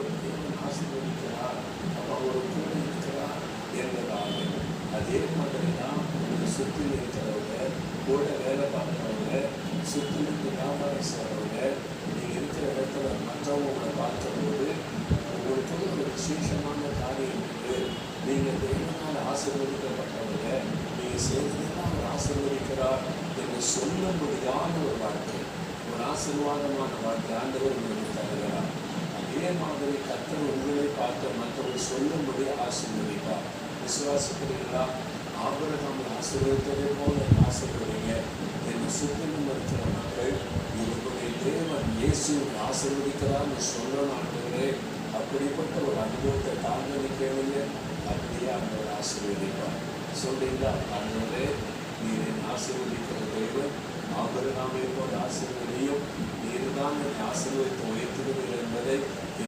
ஒரு தேவன் ஆசீர்வதிக்கிறார், அப்போ அவர் கூட இருக்கிறார் என்பதாக. அதே மாதிரி தான் உங்களுக்கு சுற்றி இருக்கிறவங்க, கூட வேலை பார்க்குறவங்க, சுற்றி இருந்து வியாபாரம் செய்கிறவங்க, நீங்கள் இருக்கிற இடத்துல மற்றவங்க உங்களை பார்க்கும்போது உங்களுக்கு ஒரு விசேஷமான காரியம் இருக்குது. நீங்கள் தேவனால் ஆசீர்வதிக்கப்பட்டவங்க, நீங்கள் செய்ததெல்லாம் அவர் ஆசீர்வதிக்கிறார் என்று சொல்லும்படியான ஒரு வாழ்க்கை, ஒரு ஆசீர்வாதமான வாழ்க்கை ஆண்டவர் உங்களுக்கு தருகிறார். அதே மாதிரி கர்த்தர் உங்களை பார்த்து மற்றவர்கள் சொல்லும்படி ஆசீர்வதிப்பார். விசுவாசிக்கிறீங்களா? ஆபிரகாமை ஆசீர்வதித்ததை போல ஆசீர்வதிங்க. என்னை சுற்றிலும் இருக்கிற மக்கள் இவர்களுடைய தேவன் இயேசுவை ஆசீர்வதிக்கிறான்னு சொல்லணும் ஆண்டவரே. அப்படிப்பட்ட ஒரு அனுபவத்தை தாங்க கேளுங்க, அப்படியே ஆண்டவர் ஆசீர்வதிப்பார். சொல்றீங்களா? ஆண்டவரே, நீர் என்னை ஆசீர்வதிக்கிற தேவன், ஆபிரகாமை போல ஆசீர்வதியும், நீர் தான் என்னை ஆசீர்வதித்து உயர்த்துகிறீர்கள் என்பதை